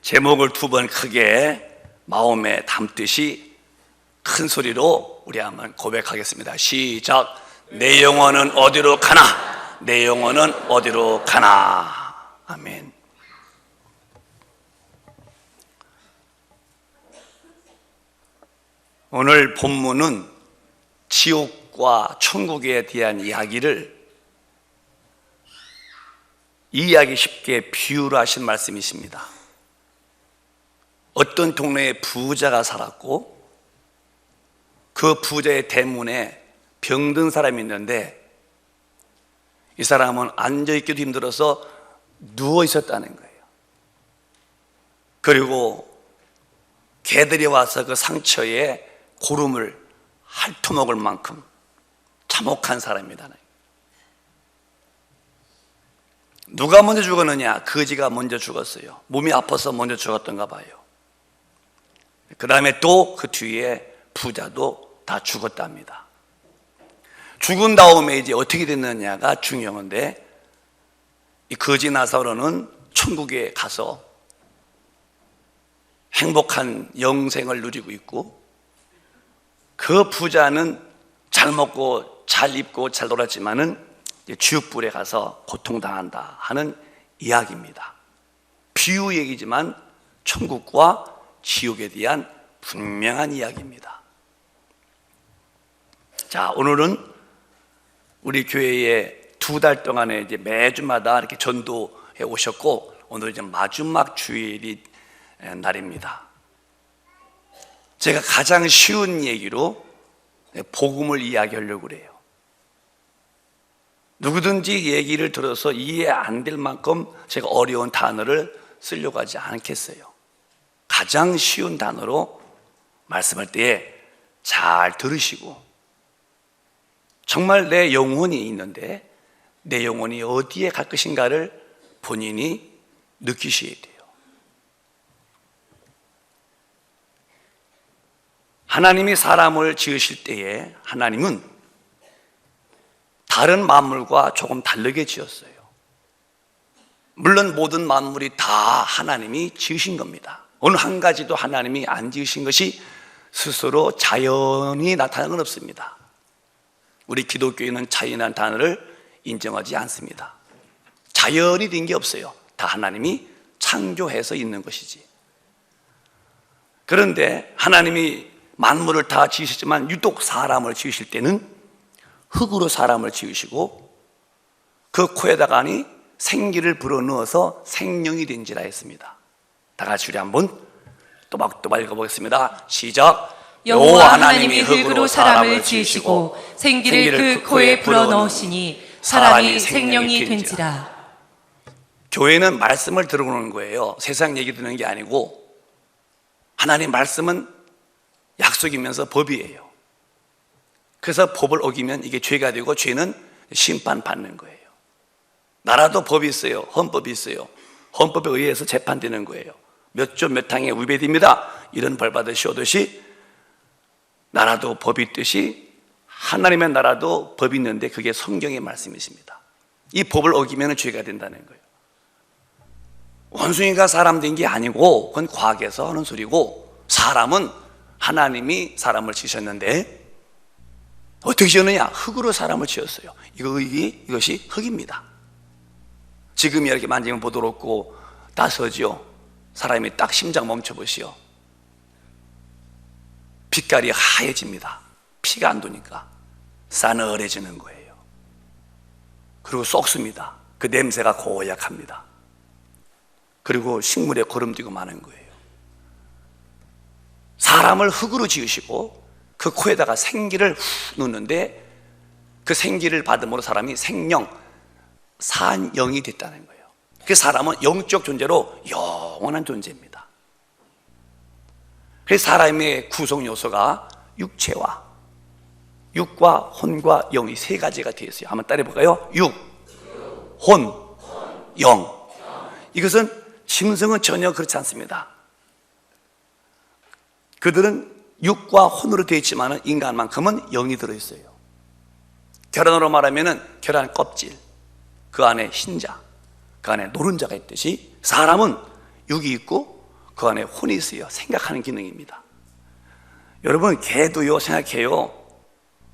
제목을 두 번 크게 마음에 담듯이 큰 소리로 우리 한번 고백하겠습니다. 시작. 내 영혼은 어디로 가나? 내 영혼은 어디로 가나? 아멘. 오늘 본문은 지옥과 천국에 대한 이야기를 이해하기 쉽게 비유로 하신 말씀이십니다. 어떤 동네에 부자가 살았고 그 부자의 대문에 병든 사람이 있는데 이 사람은 앉아있기도 힘들어서 누워 있었다는 거예요. 그리고 개들이 와서 그 상처에 고름을 핥아먹을 만큼 참혹한 사람이다. 누가 먼저 죽었느냐? 거지가 먼저 죽었어요. 몸이 아파서 먼저 죽었던가 봐요. 그 다음에 또 그 뒤에 부자도 다 죽었답니다. 죽은 다음에 이제 어떻게 됐느냐가 중요한데, 이 거지 나사로는 천국에 가서 행복한 영생을 누리고 있고, 그 부자는 잘 먹고 잘 입고 잘 놀았지만은 지옥불에 가서 고통당한다 하는 이야기입니다. 비유 얘기지만 천국과 지옥에 대한 분명한 이야기입니다. 자, 오늘은 우리 교회에 2달 동안에 이제 매주마다 이렇게 전도해 오셨고, 오늘 이제 마지막 주일이 날입니다. 제가 가장 쉬운 얘기로 복음을 이야기하려고 그래요. 누구든지 얘기를 들어서 이해 안 될 만큼 제가 어려운 단어를 쓰려고 하지 않겠어요. 가장 쉬운 단어로 말씀할 때에 잘 들으시고, 정말 내 영혼이 있는데 내 영혼이 어디에 갈 것인가를 본인이 느끼셔야 돼요. 하나님이 사람을 지으실 때에 하나님은 다른 만물과 조금 다르게 지었어요. 물론 모든 만물이 다 하나님이 지으신 겁니다. 어느 한 가지도 하나님이 안 지으신 것이 스스로 자연이 나타나는 건 없습니다. 우리 기독교인은 자연이라는 단어를 인정하지 않습니다. 자연이 된 게 없어요. 다 하나님이 창조해서 있는 것이지. 그런데 하나님이 만물을 다 지으셨지만 유독 사람을 지으실 때는 흙으로 사람을 지으시고 그 코에다가니 생기를 불어넣어서 생명이 된지라 했습니다. 다 같이 우리 한번 또박또박 읽어보겠습니다. 시작. 여호와 하나님이 흙으로 사람을 지으시고 생기를 그 코에 불어넣으시니 사람이 생명이 된지라. 교회는 말씀을 들어보는 거예요. 세상 얘기 듣는 게 아니고, 하나님 말씀은 약속이면서 법이에요. 그래서 법을 어기면 이게 죄가 되고 죄는 심판받는 거예요. 나라도 법이 있어요. 헌법이 있어요. 헌법에 의해서 재판되는 거예요. 몇 조 몇 항에 위배됩니다, 이런 벌 받으시오듯이 나라도 법이 있듯이 하나님의 나라도 법이 있는데 그게 성경의 말씀이십니다. 이 법을 어기면 죄가 된다는 거예요. 원숭이가 사람 된 게 아니고 그건 과학에서 하는 소리고, 사람은 하나님이 사람을 지으셨는데 어떻게 지었느냐? 흙으로 사람을 지었어요. 이것이 흙입니다. 지금 이렇게 만지면 부드럽고 따스하지요. 사람이 딱 심장 멈춰보시오. 빛깔이 하얘집니다. 피가 안 도니까 싸늘해지는 거예요. 그리고 썩습니다. 그 냄새가 고약합니다. 그리고 식물에 거름지고 마는 거예요. 사람을 흙으로 지으시고 그 코에다가 생기를 훅 넣는데 그 생기를 받음으로 사람이 생명, 산영이 됐다는 거예요. 그 사람은 영적 존재로 영원한 존재입니다. 그래서 사람의 구성 요소가 육과 혼과 영이 세 가지가 되어 있어요. 한번 따라해 볼까요? 육, 혼, 영. 이것은 짐승은 전혀 그렇지 않습니다. 그들은 육과 혼으로 되어 있지만 인간만큼은 영이 들어있어요. 계란으로 말하면 계란 껍질, 그 안에 흰자, 그 안에 노른자가 있듯이 사람은 육이 있고 그 안에 혼이 있어요. 생각하는 기능입니다. 여러분, 개도요 생각해요.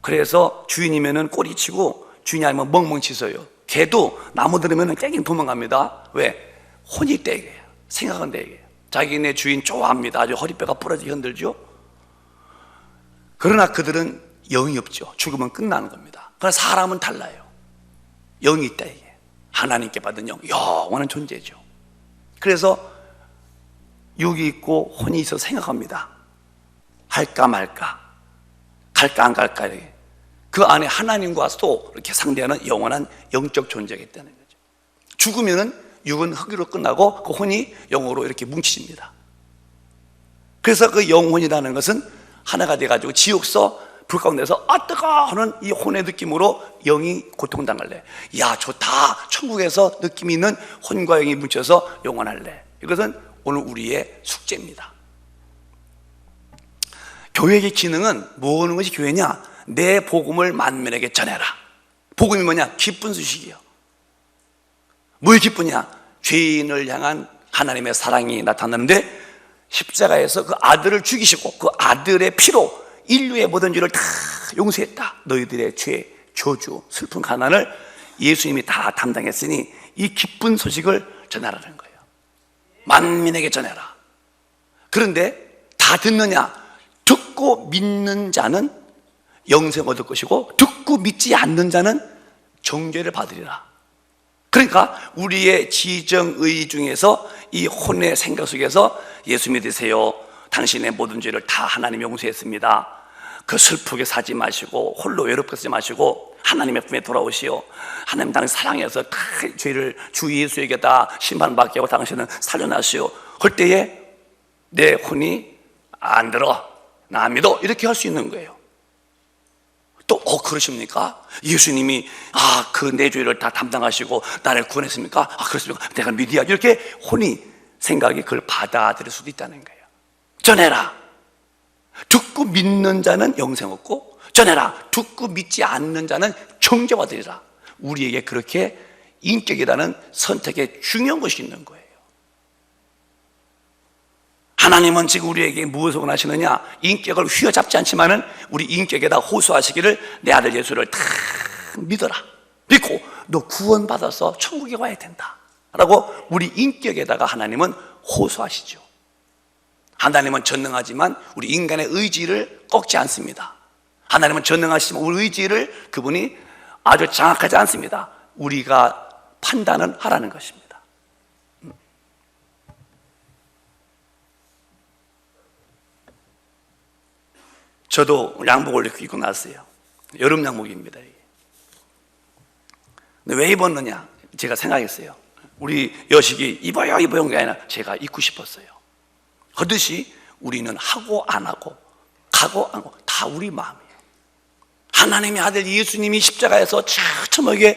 그래서 주인이면은 꼬리치고 주인이 아니면 멍멍 짖어요. 개도 나무 들으면은 깽깽 도망갑니다. 왜? 혼이 떼게, 생각은 떼게. 자기네 주인 좋아합니다. 아주 허리뼈가 부러지게 흔들죠. 그러나 그들은 영이 없죠. 죽으면 끝나는 겁니다. 그러나 사람은 달라요. 영이 있다, 이게. 하나님께 받은 영, 영원한 존재죠. 그래서 육이 있고 혼이 있어서 생각합니다. 할까 말까, 갈까 안 갈까. 그 안에 하나님과도 이렇게 상대하는 영원한 영적 존재가 있다는 거죠. 죽으면은 육은 흙으로 끝나고 그 혼이 영으로 이렇게 뭉치집니다. 그래서 그 영혼이라는 것은 하나가 돼가지고 지옥서 불 가운데서 아 뜨거 하는 이 혼의 느낌으로 영이 고통당할래. 야 좋다, 천국에서 느낌이 있는 혼과 영이 뭉쳐서 영원할래. 이것은 오늘 우리의 숙제입니다. 교회의 기능은 뭐 하는 것이 교회냐? 내 복음을 만민에게 전해라. 복음이 뭐냐? 기쁜 소식이요. 뭘 기쁘냐? 죄인을 향한 하나님의 사랑이 나타나는데 십자가에서 그 아들을 죽이시고 그 아들의 피로 인류의 모든 죄를 다 용서했다. 너희들의 죄, 저주, 슬픈 가난을 예수님이 다 담당했으니 이 기쁜 소식을 전하라는 거예요. 만민에게 전해라. 그런데 다 듣느냐? 듣고 믿는 자는 영생 얻을 것이고 듣고 믿지 않는 자는 정죄를 받으리라. 그러니까 우리의 지정의 중에서 이 혼의 생각 속에서 예수 믿으세요, 당신의 모든 죄를 다 하나님이 용서했습니다, 그 슬프게 사지 마시고 홀로 외롭게 사지 마시고 하나님의 품에 돌아오시오, 하나님 당신 사랑해서 그 죄를 주 예수에게 다 심판받게 하고 당신은 살려나시오 할 때에 내 혼이 안 들어, 나 안 믿어, 이렇게 할 수 있는 거예요. 또 그러십니까? 예수님이 그 내 죄를 다 담당하시고 나를 구원했습니까? 그렇습니까? 내가 믿어야, 이렇게 혼이 생각이 그걸 받아들일 수도 있다는 거예요. 전해라. 듣고 믿는 자는 영생 얻고, 전해라. 듣고 믿지 않는 자는 정죄받으리라. 우리에게 그렇게 인격이라는 선택에 중요한 것이 있는 거예요. 하나님은 지금 우리에게 무엇을 원하시느냐? 인격을 휘어잡지 않지만은 우리 인격에다 호소하시기를 내 아들 예수를 다 믿어라. 믿고 너 구원받아서 천국에 와야 된다 라고 우리 인격에다가 하나님은 호소하시죠. 하나님은 전능하지만 우리 인간의 의지를 꺾지 않습니다. 하나님은 전능하시지만 우리 의지를 그분이 아주 장악하지 않습니다. 우리가 판단을 하라는 것입니다. 저도 양복을 이렇게 입고 났어요. 여름 양복입니다. 근데 왜 입었느냐? 제가 생각했어요. 우리 여식이 입어요 게 아니라 제가 입고 싶었어요. 그렇듯이 우리는 하고 안 하고 가고 안 하고 다 우리 마음이에요. 하나님의 아들 예수님이 십자가에서 처참하게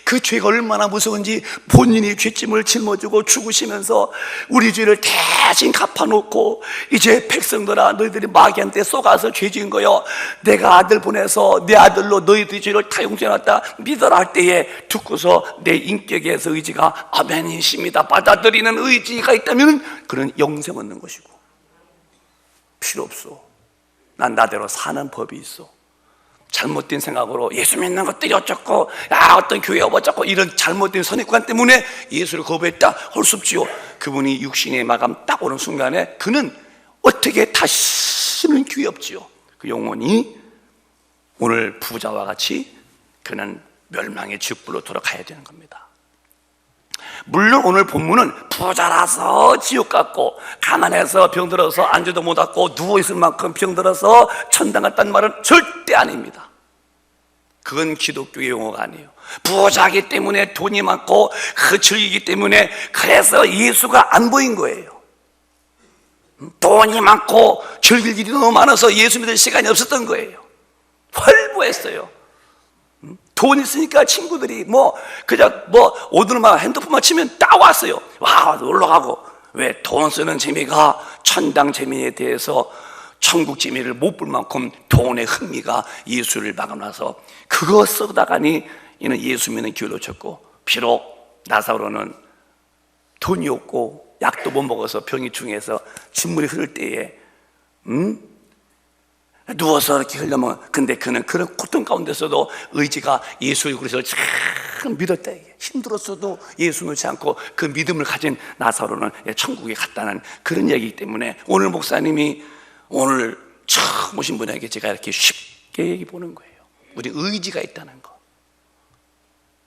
그 죄가 얼마나 무서운지 본인이 죄짐을 짊어지고 죽으시면서 우리 죄를 대신 갚아놓고 이제 백성들아 너희들이 마귀한테 속아서 죄 지은 거요, 내가 아들 보내서 내 아들로 너희들의 죄를 다 용서해놨다 믿어라 할 때에 듣고서 내 인격에서 의지가 아멘이십니다 받아들이는 의지가 있다면 그런 영생 얻는 것이고, 필요 없어. 난 나대로 사는 법이 있어. 잘못된 생각으로 예수 믿는 것들이 어쩌고 어떤 교회가 어쩌고 이런 잘못된 선입관 때문에 예수를 거부했다 할 수 없지요. 그분이 육신의 마감 딱 오는 순간에 그는 어떻게 다시는 기회 없지요. 그 영혼이 오늘 부자와 같이 그는 멸망의 지옥불로 돌아가야 되는 겁니다. 물론 오늘 본문은 부자라서 지옥 갔고 가난해서 병들어서 앉지도 못하고 누워있을 만큼 병들어서 천당 갔다는 말은 절대 아닙니다. 그건 기독교의 용어가 아니에요. 부자이기 때문에 돈이 많고 즐기기 때문에 그래서 예수가 안 보인 거예요. 돈이 많고 즐길 일이 너무 많아서 예수 믿을 시간이 없었던 거예요. 활보했어요. 돈 있으니까 친구들이 그냥 오늘만 핸드폰만 치면 딱 왔어요. 와, 놀러 가고. 왜? 돈 쓰는 재미가 천당 재미에 대해서 천국 재미를 못 볼 만큼 돈의 흥미가 예수를 막아놔서 그거 쓰다가니 이는 예수 믿는 기회를 놓쳤고, 비록 나사로는 돈이 없고 약도 못 먹어서 병이 중해서 진물이 흐를 때에 누워서 이렇게 흘려면, 근데 그는 그런 고통 가운데서도 의지가 예수의 그래서 참 믿었다. 힘들었어도 예수 놓지 않고 그 믿음을 가진 나사로는 천국에 갔다는 그런 얘기이기 때문에 오늘 목사님이 오늘 처음 오신 분에게 제가 이렇게 쉽게 얘기 보는 거예요. 우리 의지가 있다는 거.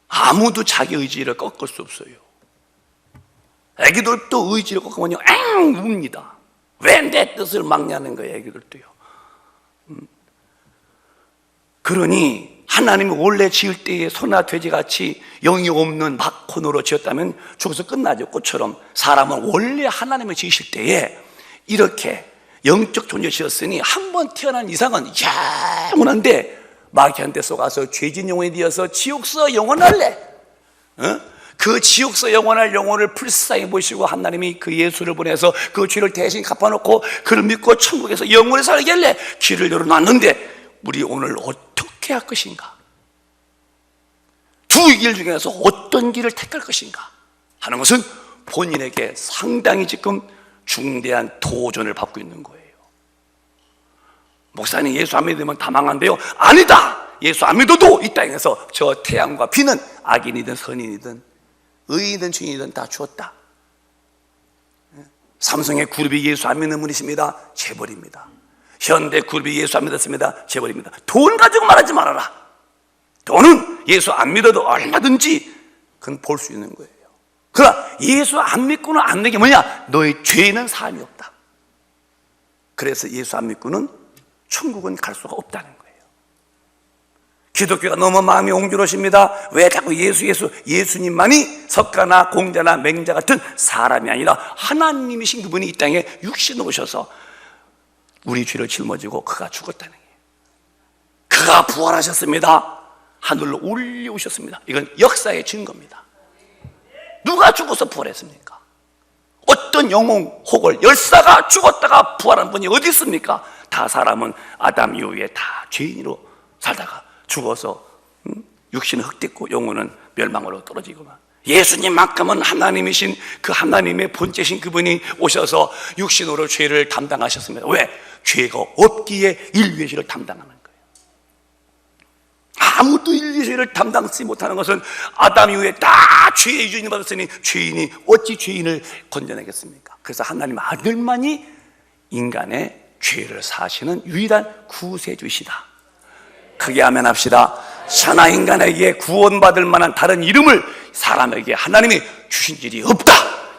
아무도 자기 의지를 꺾을 수 없어요. 애기들도 의지를 꺾으면요 엥 웁니다. 왜 내 뜻을 막냐는 거예요. 애기들도요. 그러니 하나님이 원래 지을 때에 소나 돼지같이 영이 없는 막혼으로 지었다면 죽어서 끝나죠. 꽃처럼 사람은 원래 하나님을 지으실 때에 이렇게 영적 존재 지었으니 한 번 태어난 이상은 영원한데 마귀한테 속아서 죄진 영혼이 되어서 지옥서 영원할래. 그 지옥서 영원할 영혼을 불쌍히 보시고 하나님이 그 예수를 보내서 그 죄를 대신 갚아놓고 그를 믿고 천국에서 영원히 살게 할래 길을 열어놨는데 우리 오늘 어떻게 할 것인가? 두 길 중에서 어떤 길을 택할 것인가 하는 것은 본인에게 상당히 지금 중대한 도전을 받고 있는 거예요. 목사님 예수 안 믿으면 다 망한대요. 아니다. 예수 안 믿어도 이 땅에서 저 태양과 비는 악인이든 선인이든 의인이든 죄인이든 다 주었다. 삼성의 그룹이 예수 안 믿는 분이십니다. 재벌입니다. 현대 그룹이 예수 안 믿었습니다. 재벌입니다. 돈 가지고 말하지 말아라. 돈은 예수 안 믿어도 얼마든지 그건 볼 수 있는 거예요. 그러나 예수 안 믿고는 안 되는 게 뭐냐? 너의 죄는 사함이 없다. 그래서 예수 안 믿고는 천국은 갈 수가 없다는 거예요. 기독교가 너무 마음이 옹졸하십니다. 왜 자꾸 예수님만이 석가나 공자나 맹자 같은 사람이 아니라 하나님이신 그분이 이 땅에 육신으로 오셔서 우리 죄를 짊어지고 그가 죽었다는 거예요. 그가 부활하셨습니다. 하늘로 올려오셨습니다. 이건 역사의 증거입니다. 누가 죽어서 부활했습니까? 어떤 영웅 혹은 열사가 죽었다가 부활한 분이 어디 있습니까? 다 사람은 아담 이후에 다 죄인으로 살다가 죽어서 육신은 흙됐고 영혼은 멸망으로 떨어지고만, 예수님만큼은 하나님이신 그 하나님의 본체신 그분이 오셔서 육신으로 죄를 담당하셨습니다. 왜? 죄가 없기에 인류의 죄를 담당하는 거예요. 아무도 인류의 죄를 담당하지 못하는 것은 아담 이후에 다 죄의 주인을 받았으니 죄인이 어찌 죄인을 건져내겠습니까? 그래서 하나님 아들만이 인간의 죄를 사시는 유일한 구세주시다. 크게 아멘합시다. 천하 인간에게 구원받을 만한 다른 이름을 사람에게 하나님이 주신 일이 없다.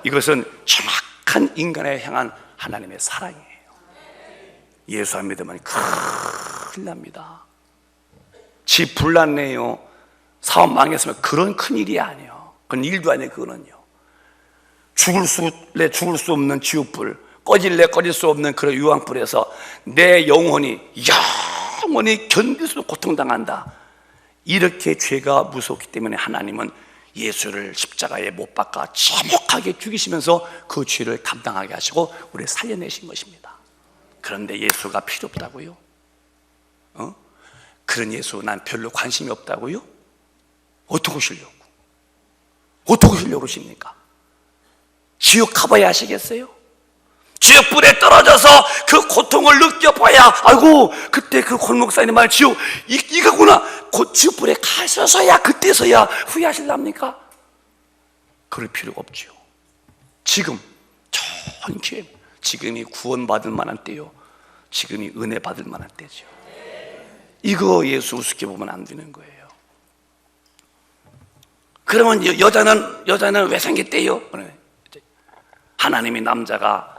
이것은 정확한 인간에 향한 하나님의 사랑이에요. 예수 안 믿으면 큰일 납니다. 집 불났네요. 사업 망했으면 그런 큰일이 아니에요. 그건 일도 아니에요. 그거는요. 죽을 수 없는 지옥불, 꺼질 수 없는 그런 유황불에서 내 영혼이 영원히 견딜 수 없는 고통당한다. 이렇게 죄가 무섭기 때문에 하나님은 예수를 십자가에 못 박아 참혹하게 죽이시면서 그 죄를 감당하게 하시고 우리를 살려내신 것입니다. 그런데 예수가 필요 없다고요? 그런 예수 난 별로 관심이 없다고요? 어떻게 오시려고? 어떻게 오시려고 그러십니까? 지옥 가봐야 아시겠어요? 지옥불에 떨어져서 그 고통을 느껴봐야, 아이고 그때 그 권목사님 말 지옥 이거구나. 곧 지옥불에 가셔서야 그때서야 후회하실랍니까? 그럴 필요가 없죠. 지금 좋은 기회, 지금이 구원받을 만한 때요, 지금이 은혜 받을 만한 때죠. 이거 예수 우습게 보면 안 되는 거예요. 그러면 여자는 왜 생겼대요? 하나님이 남자가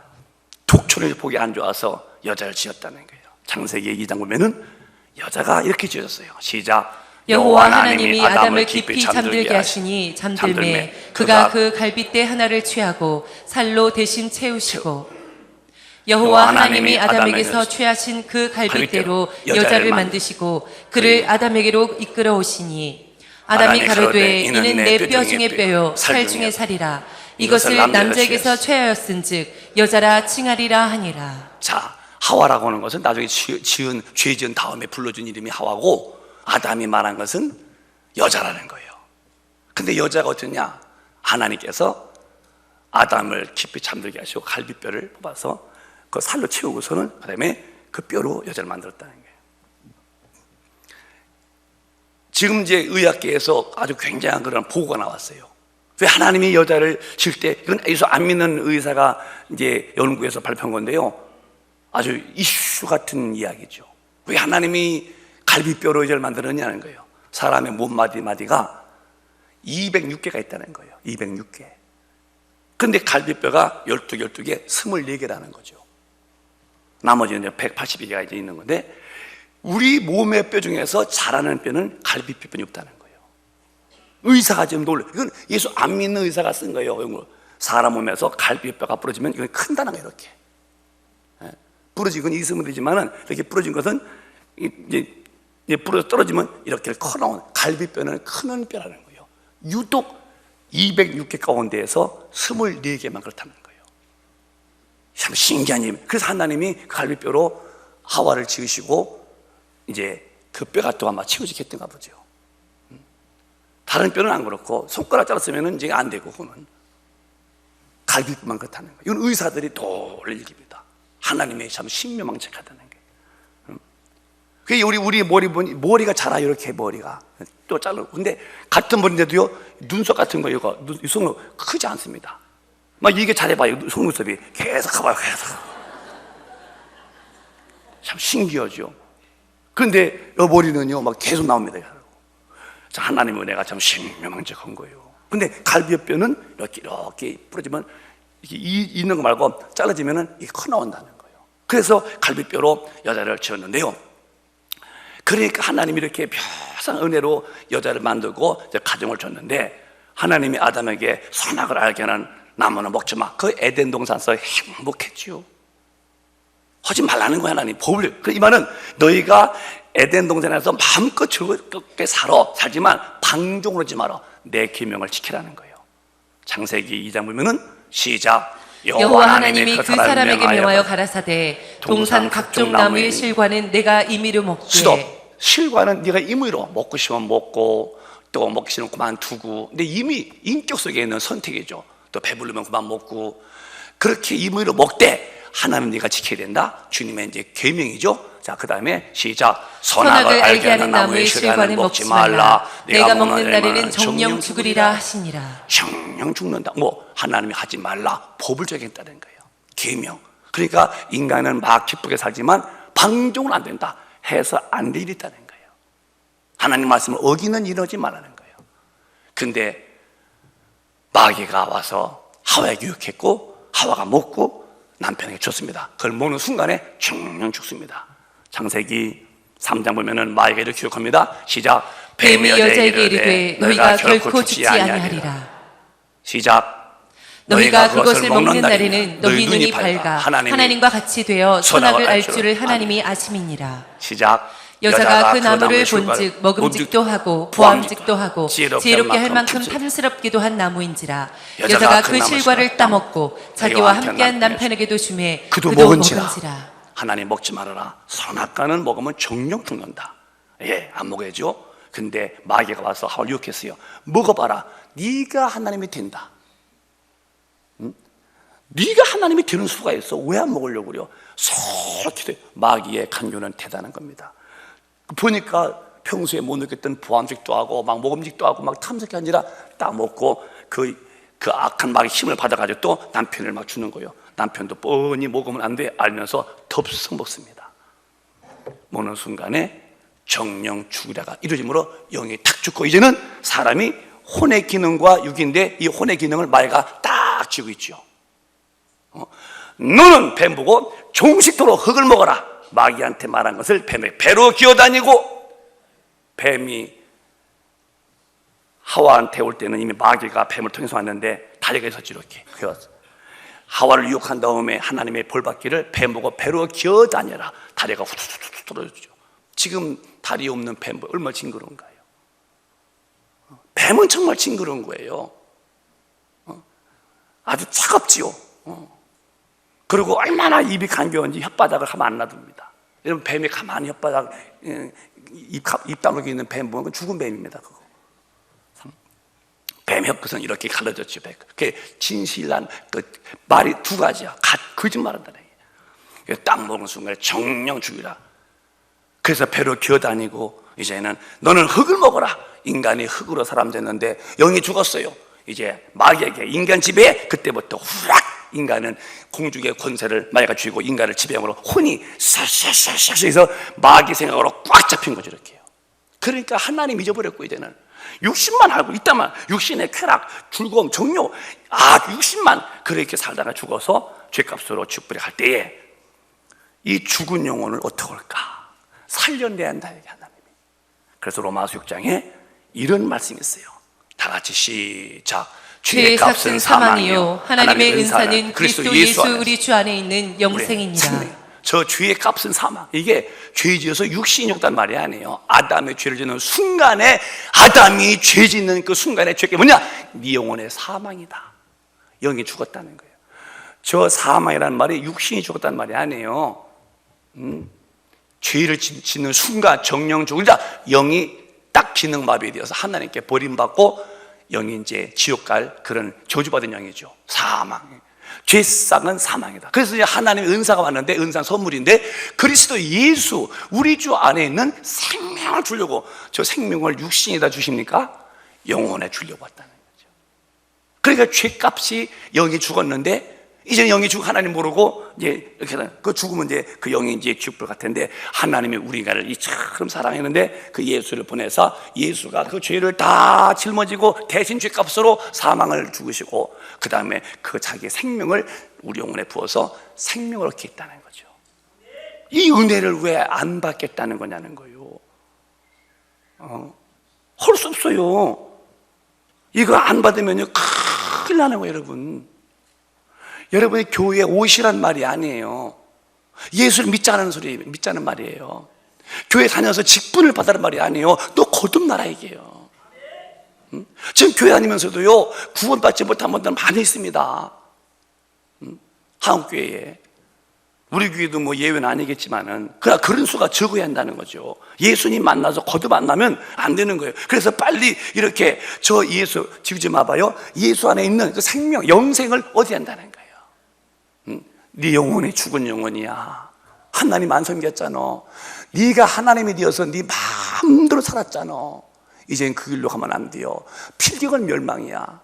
독초를 보기 안 좋아서 여자를 지었다는 거예요. 창세기 2장 보면은 여자가 이렇게 지어졌어요. 시작. 여호와 하나님이 아담을 깊이 잠들게 하시니 잠들매 그가 그 갈빗대 하나를 취하고 살로 대신 채우시고, 여호와 하나님이 아담에게서 취하신 그 갈빗대로 여자를 만드시고 그를 아담에게로 이끌어 오시니, 아담이 가로되 이는 내 뼈 중에 뼈요 살 중에 살이라. 이것을 남자에게서 취하였은즉 여자라 칭하리라 하니라. 자, 하와라고 하는 것은 나중에 죄 지은 다음에 불러준 이름이 하와고, 아담이 말한 것은 여자라는 거예요. 근데 여자가 어쩌냐? 하나님께서 아담을 깊이 잠들게 하시고 갈비뼈를 뽑아서 그 살로 채우고서는 그다음에 그 뼈로 여자를 만들었다는 거예요. 지금 이제 의학계에서 아주 굉장한 그런 보고가 나왔어요. 왜 하나님이 여자를 질 때, 이건 예수 안 믿는 의사가 이제 연구해서 발표한 건데요, 아주 이슈 같은 이야기죠. 왜 하나님이 갈비뼈로 여자를 만들었냐는 거예요. 사람의 몸 마디마디가 206개가 있다는 거예요. 206개. 근데 갈비뼈가 12개, 24개라는 거죠. 나머지는 이제 182개가 이제 있는 건데, 우리 몸의 뼈 중에서 자라는 뼈는 갈비뼈뿐이 없다는 거예요. 의사가 지금 놀래. 이건 예수 안 믿는 의사가 쓴 거예요. 사람 몸에서 갈비뼈가 부러지면 이건 큰다는 거예요. 이렇게 부러지건 있으면 되지만은, 이렇게 부러진 것은 이제 부러져 떨어지면 이렇게 커 나온 갈비뼈는 크는 뼈라는 거예요. 유독 206개 가운데에서 24개만 그렇다는 거예요. 참 신기한 일. 그래서 하나님이 갈비뼈로 하와를 지으시고 이제 그 뼈가 또 아마 치우지게 했던가 보죠. 다른 뼈는 안 그렇고, 손가락 잘랐으면 이제 안 되고, 그거는 갈비뼈만 그렇다는 거예요. 이건 의사들이 놀랄 일입니다. 하나님의 참 신묘망측하다는 거예요. 그게 우리 머리가 자라, 이렇게 머리가 또 자르고. 근데 같은 머리인데도요, 눈썹 같은 거, 이거 눈썹은 크지 않습니다. 막 이게 잘해봐요. 속눈썹이 계속 가봐요. 계속. 참 신기하죠. 근데 이 머리는요, 막 계속 나옵니다. 자, 하나님의 은혜가 참 신묘망측한 거예요. 근데 갈비뼈는 이렇게 부러지면 이렇게 있는 거 말고 잘라지면은 이게 커 나온다는 거예요. 그래서 갈비뼈로 여자를 지었는데요. 그러니까 하나님이 이렇게 묘한 은혜로 여자를 만들고 이제 가정을 줬는데, 하나님이 아담에게 선악을 알게 하는 나무는 먹지 마. 그 에덴 동산에서 행복했지요. 하지 말라는 거야, 하나님. 법을. 이 말은 너희가 에덴 동산에서 마음껏 즐겁게 살지만 방종을 하지 마라. 내 계명을 지키라는 거예요. 창세기 2장 보면은 시작. 여호와 하나님이 그 사람에게 명하여 가라사대 동산 각종 나무의 실과는 내가 임의로 먹기에. 실과는 네가 임의로 먹고 싶으면 먹고, 또 먹기 싫으면 그만두고. 근데 이미 인격 속에 있는 선택이죠. 또 배부르면 그만 먹고. 그렇게 임의로 먹되 하나님 네가 지켜야 된다. 주님의 이제 계명이죠. 자, 그 다음에 시작. 선악을 알게 하는 나무의 실과는 먹지 말라. 내가 먹는 날에는 정령 죽으리라 하시니라. 정령 죽는다. 뭐 하나님이 하지 말라. 법을 정했다는 거예요. 계명. 그러니까 인간은 막 기쁘게 살지만 방종은 안 된다. 해서 안 될 일이 있다는 거예요. 하나님 말씀을 어기는 일을 하지 말라는 거예요. 근데 마귀가 와서 하와에게 유혹했고, 하와가 먹고 남편에게 줬습니다. 그걸 먹는 순간에 정령 죽습니다. 창세기 3장 보면은 마귀가 이렇게 기록합니다. 시작. 뱀이 여자에게 이르되 너희가 결코 죽지 아니하리라. 시작. 너희가 그것을 먹는 날에는 너희 눈이 밝아 하나님과 같이 되어 선악을 알 줄을 하나님이 아심이니라. 시작. 여자가 그 나무를 본즉 먹음직도 하고 부함직도 하고 지혜롭게 할 만큼 탐스럽기도 한 나무인지라. 여자가 그 실과를 따먹고 자기와 함께한 남편에게도 주매 그도 먹은지라. 하나님 먹지 말아라. 선악과는 먹으면 정령 죽는다. 예, 안 먹어야죠. 근데 마귀가 와서 하와를 유혹했어요. 먹어봐라. 네가 하나님이 된다. 네가 하나님이 되는 수가 있어. 왜 안 먹으려고 그래요? 솔직히 마귀의 간교는 대단한 겁니다. 보니까 평소에 못 느꼈던 부함직도 하고 막 먹음직도 하고 막 탐색이 아니라 딱 먹고 그 악한 마귀의 힘을 받아가지고 또 남편을 막 주는 거예요. 남편도 뻔히 먹으면 안 돼 알면서 덥석 먹습니다. 먹는 순간에 정령 죽으라가 이루어짐으로 영이 탁 죽고, 이제는 사람이 혼의 기능과 육인데 이 혼의 기능을 마귀가 딱 쥐고 있죠. 너는 뱀 보고 종식토록 흙을 먹어라. 마귀한테 말한 것을 뱀의 배로 기어다니고, 뱀이 하와한테 올 때는 이미 마귀가 뱀을 통해서 왔는데 다리가 있었지. 이렇게 하와를 유혹한 다음에 하나님의 벌받기를 뱀 보고 배로 기어다녀라. 다리가 후두두두 떨어졌죠. 지금 다리 없는 뱀 얼마나 징그러운가요? 뱀은 정말 징그러운 거예요. 아주 차갑지요. 그리고 얼마나 입이 간겨운지 혓바닥을 하면 안 놔둡니다. 여러분, 뱀이 가만히 혓바닥 입 다물고 있는 뱀 보면 죽은 뱀입니다. 그거. 뱀 혀끝은 이렇게 갈라졌죠. 그 진실한 그 말이 두 가지야. 거짓말한다는 얘기야. 딱 먹는 순간에 정령 죽이라. 그래서 배로 기어다니고 이제는 너는 흙을 먹어라. 인간이 흙으로 사람 됐는데 영이 죽었어요. 이제 마귀에게 인간 지배에 그때부터 후락 인간은 공중의 권세를 마귀가 쥐고 인간을 지배함으로 혼이 싹싹싹싹 해서 마귀 생각으로 꽉 잡힌 거죠. 이렇게요. 그러니까 하나님 잊어버렸고 이제는 육신만 알고 있다만 육신의 쾌락, 즐거움, 정욕 육신만 그렇게 살다가 죽어서 죄값으로 죽불에 갈 때에 이 죽은 영혼을 어떻게 할까? 살려내야 한다 이게 하나님이. 그래서 로마서 6장에 이런 말씀이 있어요. 다 같이 시작. 죄의 값은 사망이요 하나님의 은사는 그리스도 예수 우리 주 안에 있는 영생이니라. 저 죄의 값은 사망. 이게 죄 지어서 육신이 죽단 말이 아니에요. 아담의 죄를 짓는 순간에 아담이 죄 짓는 그 순간에 죄가 뭐냐? 네 영혼의 사망이다. 영이 죽었다는 거예요. 저 사망이라는 말이 육신이 죽었다는 말이 아니에요. 죄를 짓는 순간 정령 죽으자 영이 딱 기능마비되어서 하나님께 버림받고 영이 이제 지옥 갈 그런 저주받은 영이죠. 사망. 죄상은 사망이다. 그래서 이제 하나님의 은사가 왔는데 은사는 선물인데 그리스도 예수 우리 주 안에 있는 생명을 주려고 저 생명을 육신에다 주십니까? 영혼에 주려고 왔다는 거죠. 그러니까 죄값이 영이 죽었는데 이제 영이 죽고 하나님 모르고 이제 이렇게 그 죽으면 이제 그 영이 이제 지옥불 같은데 하나님이 우리가를 이처럼 사랑했는데 그 예수를 보내서 예수가 그 죄를 다 짊어지고 대신 죄값으로 사망을 죽으시고 그 다음에 그 자기의 생명을 우리 영혼에 부어서 생명을 얻게 했다는 거죠. 이 은혜를 왜 안 받겠다는 거냐는 거예요. 할 수 없어요. 이거 안 받으면요 큰일 나는 거예요. 여러분이 교회에 오시란 말이 아니에요. 예수를 믿자는 소리, 믿자는 말이에요. 교회 다녀서 직분을 받으란 말이 아니에요. 너 거듭나라 얘기해요. 지금 교회 다니면서도요 구원받지 못한 분들 많이 있습니다. 한국교회에. 우리 교회도 뭐 예외는 아니겠지만은 그러나 그런 수가 적어야 한다는 거죠. 예수님 만나서 거듭 만나면 안 되는 거예요. 그래서 빨리 이렇게 저 예수 지우지 마봐요. 예수 안에 있는 그 생명, 영생을 얻어야 한다는 거예요. 네 영혼이 죽은 영혼이야. 하나님 안 섬겼잖아. 네가 하나님이 되어서 네 마음대로 살았잖아. 이젠 그 길로 가면 안 돼요. 필경은 멸망이야.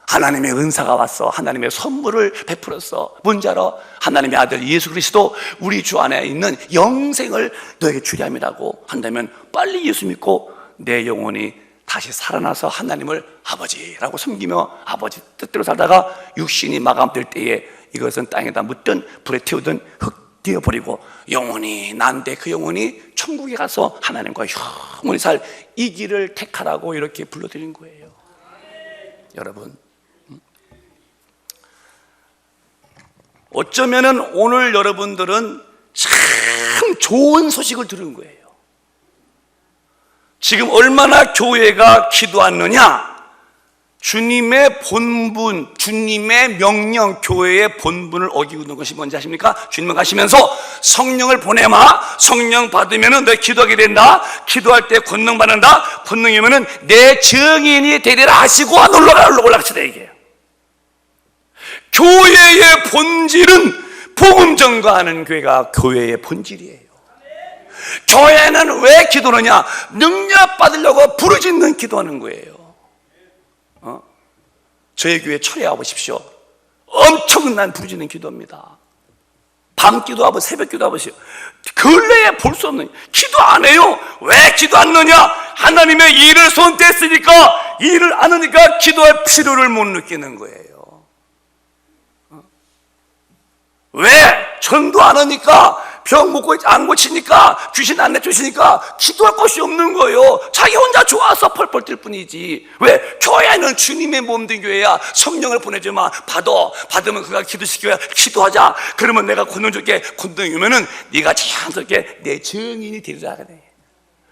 하나님의 은사가 왔어. 하나님의 선물을 베풀었어. 뭔지 알아? 하나님의 아들 예수 그리스도 우리 주 안에 있는 영생을 너에게 주려 함이라고 한다면 빨리 예수 믿고 내 영혼이 다시 살아나서 하나님을 아버지라고 섬기며 아버지 뜻대로 살다가 육신이 마감될 때에 이것은 땅에다 묻든 불에 태우든 흙 되어버리고 영혼이 난데 그 영혼이 천국에 가서 하나님과 영원히 살 이 길을 택하라고 이렇게 불러드린 거예요. 여러분, 어쩌면은 오늘 여러분들은 참 좋은 소식을 들은 거예요. 지금 얼마나 교회가 기도하느냐? 주님의 본분, 주님의 명령, 교회의 본분을 어기고 있는 것이 뭔지 아십니까? 주님을 가시면서 성령을 보내마. 성령 받으면 너 기도하게 된다. 기도할 때 권능 받는다. 권능이면은 내 증인이 되리라 하시고 올라가시다 얘기해요. 교회의 본질은 복음 전가하는 교회가 교회의 본질이에요. 교회는 왜 기도하느냐? 능력 받으려고 부르짖는 기도하는 거예요. 저희 교회 철회해 보십시오. 엄청난 부르짖는 기도입니다. 밤 기도하고 새벽 기도하보세요. 근래에 볼 수 없는 기도 안 해요. 왜 기도 안 하느냐? 하나님의 일을 손댔으니까 일을 안 하니까 기도할 필요를 못 느끼는 거예요. 왜? 전도 안 하니까 병 먹고 안 고치니까 귀신 안 내쫓으니까 기도할 것이 없는 거예요. 자기 혼자 좋아서 펄펄 뛸 뿐이지. 왜? 교회는 주님의 몸된 교회야. 성령을 보내주마. 받으면 그가 기도시켜야 기도하자. 그러면 내가 권능 줄게. 권능이면은 네가 자연스럽게 내 증인이 되리라 그래.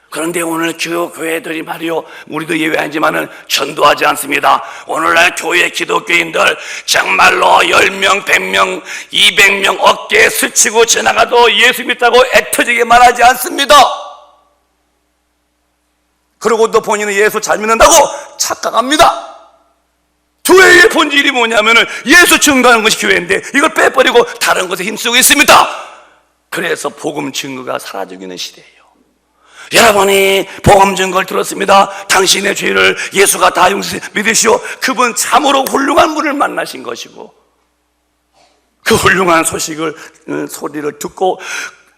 그런데 오늘 주요 교회들이 말이요, 우리도 예외 아니지만은 전도하지 않습니다. 오늘날 교회 기독교인들 정말로 10명, 100명, 200명 어깨에 스치고 지나가도 예수 믿다고 애터지게 말하지 않습니다. 그러고 또 본인은 예수 잘 믿는다고 착각합니다. 교회의 본질이 뭐냐면은 예수 증거하는 것이 교회인데 이걸 빼버리고 다른 것에 힘쓰고 있습니다. 그래서 복음 증거가 사라지고 있는 시대예요. 여러분이 복음 증거를 들었습니다. 당신의 죄를 예수가 다 용서해 믿으시오. 그분 참으로 훌륭한 분을 만나신 것이고, 그 훌륭한 소리를 듣고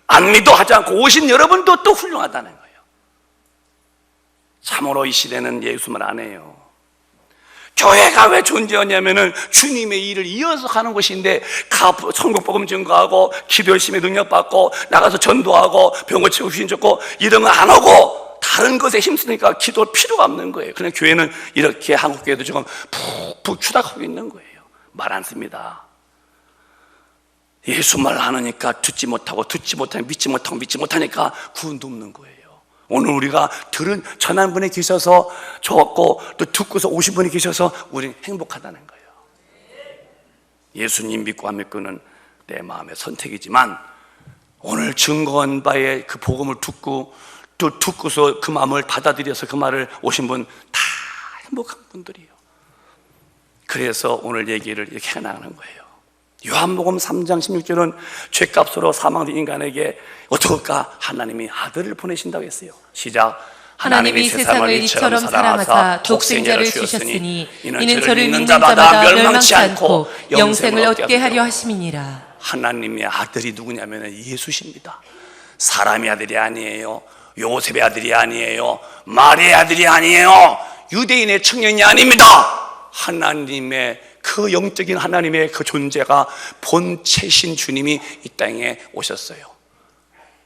안리도 하지 않고 오신 여러분도 또 훌륭하다는 거예요. 참으로 이 시대는 예수만 안 해요. 교회가 왜 존재하냐면은 주님의 일을 이어서 하는 것인데, 천국 복음 증거하고 기도 열심히 능력받고 나가서 전도하고 병 고치고 귀신 쫓고 이런 거 안 하고 다른 것에 힘쓰니까 기도할 필요가 없는 거예요. 그냥 교회는 이렇게, 한국 교회도 지금 푹푹 추락하고 있는 거예요. 말 안 씁니다. 예수 말 안 하니까 듣지 못하고, 듣지 못하니까 믿지 못하고, 믿지 못하니까 구원도 없는 거예요. 오늘 우리가 전한 분이 계셔서 좋았고, 또 듣고서 오신 분이 계셔서 우리는 행복하다는 거예요. 예수님 믿고 안 믿고는 내 마음의 선택이지만, 오늘 증거한 바의 그 복음을 듣고 또 듣고서 그 마음을 받아들여서 그 말을 오신 분 다 행복한 분들이에요. 그래서 오늘 얘기를 이렇게 해나가는 거예요. 요한복음 3장 16절은 죄값으로 사망된 인간에게 어떡할까? 하나님이 아들을 보내신다고 했어요. 시작. 하나님이 세상을 이처럼 사랑하사 독생자를 주셨으니 이는 저를 믿는 자마다 멸망치 않고 영생을 얻게 하려 하심이니라. 하나님의 아들이 누구냐면 예수십니다. 사람의 아들이 아니에요. 요셉의 아들이 아니에요. 마리아의 아들이 아니에요. 유대인의 청년이 아닙니다. 하나님의 그 영적인 하나님의 그 존재가 본체신 주님이 이 땅에 오셨어요.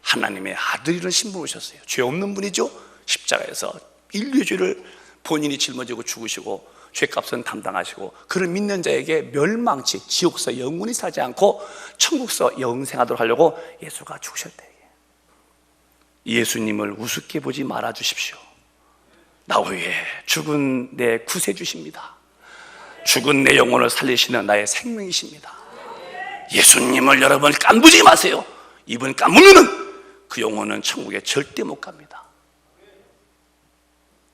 하나님의 아들이라는 신분을 오셨어요. 죄 없는 분이죠. 십자가에서 인류의 죄를 본인이 짊어지고 죽으시고 죄값은 담당하시고, 그를 믿는 자에게 멸망치, 지옥서 영원히 살지 않고 천국서 영생하도록 하려고 예수가 죽으셨대요. 예수님을 우습게 보지 말아 주십시오. 나 위해 죽은 내 구세주십니다. 죽은 내 영혼을 살리시는 나의 생명이십니다. 예수님을 여러분 깐부지 마세요. 이분 깐부면은 그 영혼은 천국에 절대 못 갑니다.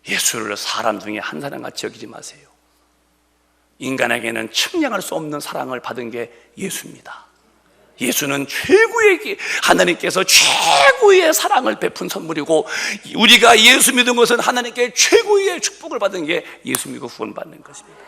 예수를 사람 중에 한 사람같이 여기지 마세요. 인간에게는 측량할 수 없는 사랑을 받은 게 예수입니다. 예수는 최고의, 하나님께서 최고의 사랑을 베푼 선물이고, 우리가 예수 믿은 것은 하나님께 최고의 축복을 받은 게 예수 믿고 구원받는 것입니다.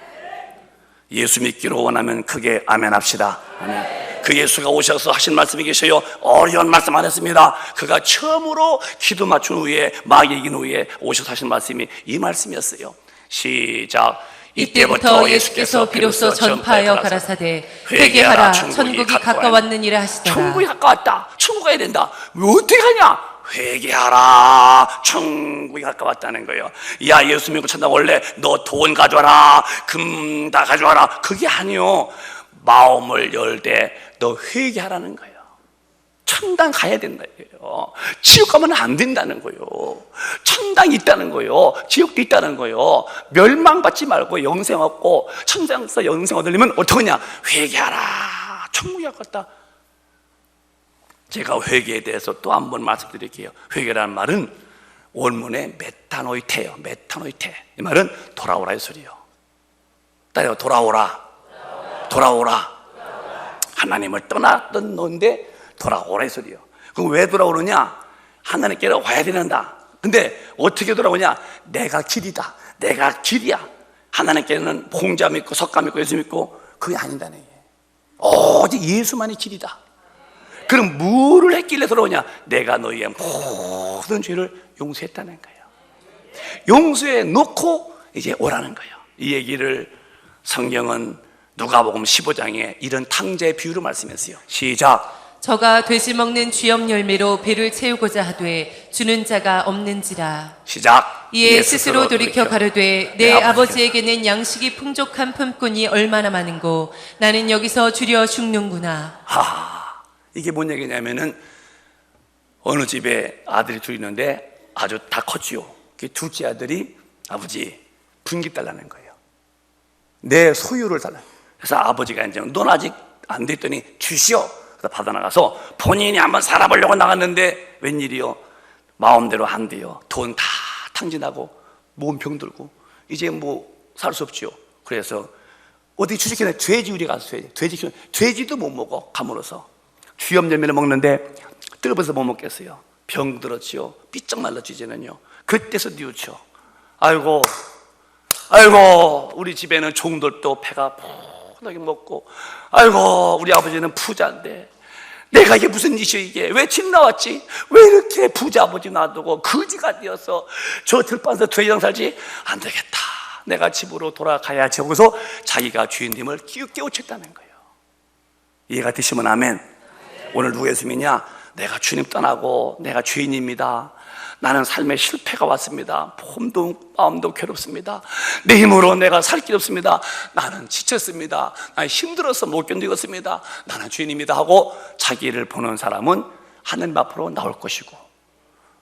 예수 믿기로 원하면 크게 아멘 합시다. 아멘. 그 예수가 오셔서 하신 말씀이 계셔요. 어려운 말씀 안 했습니다. 그가 처음으로 기도 맞춘 후에, 막 이긴 후에 오셔서 하신 말씀이 이 말씀이었어요. 시작. 이때부터 예수께서 비로소 전파하여 가라사대 회개하라, 천국이 가까웠느니라 하시더라. 천국이 가까웠다. 천국 가야 된다. 왜 어떻게 하냐? 회개하라, 천국이 가까웠다는 거예요. 야, 예수 믿고 찬다. 원래 너 돈 가져와라, 금 다 가져와라, 그게 아니요. 마음을 열되 너 회개하라는 거예요. 천당 가야 된다는 거예요. 지옥 가면 안 된다는 거예요. 천당이 있다는 거예요. 지옥도 있다는 거예요. 멸망받지 말고 영생 얻고 천당에서 영생 얻으려면 어떡하냐? 회개하라, 천국이 가깝다. 제가 회개에 대해서 또 한 번 말씀드릴게요. 회개라는 말은 원문에 메타노이테예요. 메타노이테. 이 말은 돌아오라의 소리예요. 따라요. 돌아오라. 돌아오라. 하나님을 떠났던 너인데 돌아오라 이 소리예요. 그럼 왜 돌아오느냐? 하나님께로 와야 된다. 근데 어떻게 돌아오냐? 내가 길이다. 내가 길이야. 하나님께는 공자 믿고 석가 믿고 예수 믿고 그게 아니다는 얘기예요. 오직 예수만이 길이다. 그럼 뭐를 했길래 돌아오냐? 내가 너희의 모든 죄를 용서했다는 거예요. 용서해 놓고 이제 오라는 거예요. 이 얘기를 성경은 누가복음 15장에 이런 탕자의 비유로 말씀했어요. 시작. 저가 돼지 먹는 쥐염 열매로 배를 채우고자 하되 주는 자가 없는지라. 시작. 이에 스스로 돌이켜 가로되 내 아버지에게는 양식이 풍족한 품꾼이 얼마나 많은고 나는 여기서 주려 죽는구나. 이게 뭔 얘기냐면은 어느 집에 아들이 둘 있는데 아주 다 컸지요. 그 둘째 아들이 아버지 분깃 달라는 거예요. 내 소유를 달라. 그래서 아버지가 이제 넌 아직 안 됐더니 주시오. 그래서 받아 나가서 본인이 한번 살아보려고 나갔는데 웬일이요? 마음대로 안 돼요. 돈 다 탕진하고 몸 병들고 이제 뭐 살 수 없지요. 그래서 어디 주식회사에 돼지 우리 가서 돼지도 못 먹어. 가물어서 쥐염 열매를 먹는데 뜰어서 못 먹겠어요. 병 들었지요. 삐쩍 말랐지 이제는요. 그때서 뉘우쳐. 아이고 우리 집에는 종들도 배가 푸르게 먹고, 아이고 우리 아버지는 부자인데 내가 이게 무슨 짓이야 이게. 왜 집 나왔지? 왜 이렇게 부자 아버지 놔두고 거지가 되어서 저 들판에서 돼지랑 살지? 안 되겠다, 내가 집으로 돌아가야지 하고서 자기가 주인님을 깨우쳤다는 거예요. 이해가 되시면 아멘. 오늘 누가 예수 믿냐? 내가 주님 떠나고 내가 주인입니다. 나는 삶에 실패가 왔습니다. 몸도 마음도 괴롭습니다. 내 힘으로 내가 살 길 없습니다. 나는 지쳤습니다. 나는 힘들어서 못 견디겠습니다. 나는 주인입니다 하고 자기를 보는 사람은 하늘 앞으로 나올 것이고,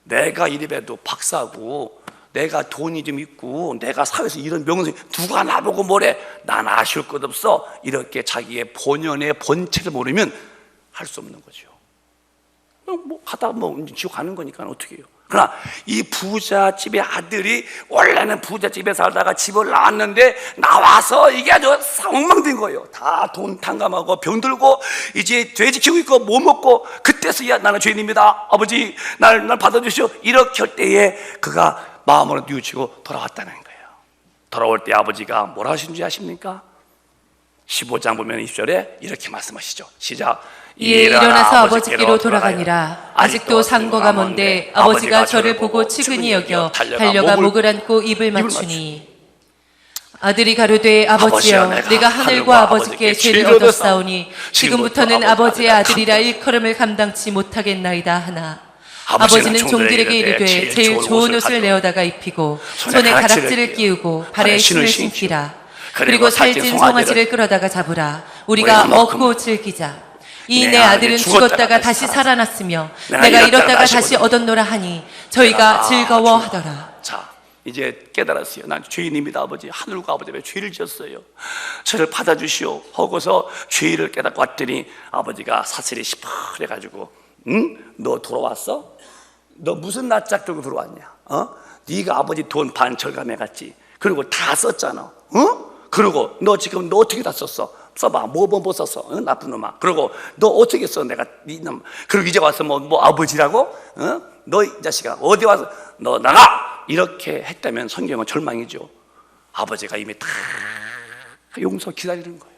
내가 이래봬도 박사고 내가 돈이 좀 있고 내가 사회에서 이런 명성이 누가 나보고 뭐래, 난 아쉬울 것 없어, 이렇게 자기의 본연의 본체를 모르면 할 수 없는 거죠. 뭐 하다 지옥 가는 거니까 어떻게 해요. 그러나 이 부잣집의 아들이 원래는 부잣집에 살다가 집을 나왔는데 나와서 이게 아주 엉망된 거예요. 다 돈 탕감하고 병들고 이제 돼지 키우고 있고 못 먹고, 그때서야 나는 죄인입니다, 아버지 날 받아주시오, 이렇게 할 때에 그가 마음으로 뉘우치고 돌아왔다는 거예요. 돌아올 때 아버지가 뭐라 하신지 아십니까? 15장 보면 20절에 이렇게 말씀하시죠. 시작. 이에 일어나서 아버지께로 돌아가니라. 아직도 상거가 먼데 아버지가 저를 보고 측은히 여겨 달려가 목을 안고 입을 맞추니, 아들이 가로되 아버지여, 내가 하늘과 아버지께 죄를 얻었사오니 지금부터는 아버지의 아들이라 일컬음을 감당치 못하겠나이다 하나, 아버지는 종들에게 이르되 제일 좋은 옷을 내어다가 입히고 손에 가락지를 끼우고 발에 신을 신기라. 그리고 살찐 송아지를 끌어다가 잡으라. 우리가 먹고 즐기자. 이 내 아들은 죽었다가 다시 살아났으며 내가 잃었다가 다시 얻었노라 하니 저희가 즐거워하더라. 자, 이제 깨달았어요. 난 죄인입니다, 아버지. 하늘과 아버지 왜 죄를 지었어요? 저를 받아주시오 하고서 죄를 깨닫고 왔더니 아버지가 사슬이 시퍼래가지고, 너 돌아왔어? 너 무슨 낯짝 들고 들어왔냐? 네가 아버지 돈 반 절감해갔지. 그리고 다 썼잖아. 그리고 너 지금 너 어떻게 다 썼어? 써봐. 뭐 썼어? 나쁜 놈아. 그리고 너 어떻게 써? 내가 이놈. 그리고 이제 와서 뭐 아버지라고? 너 이 자식아 어디 와서 너 나가! 이렇게 했다면 성경은 절망이죠. 아버지가 이미 다 용서 기다리는 거예요.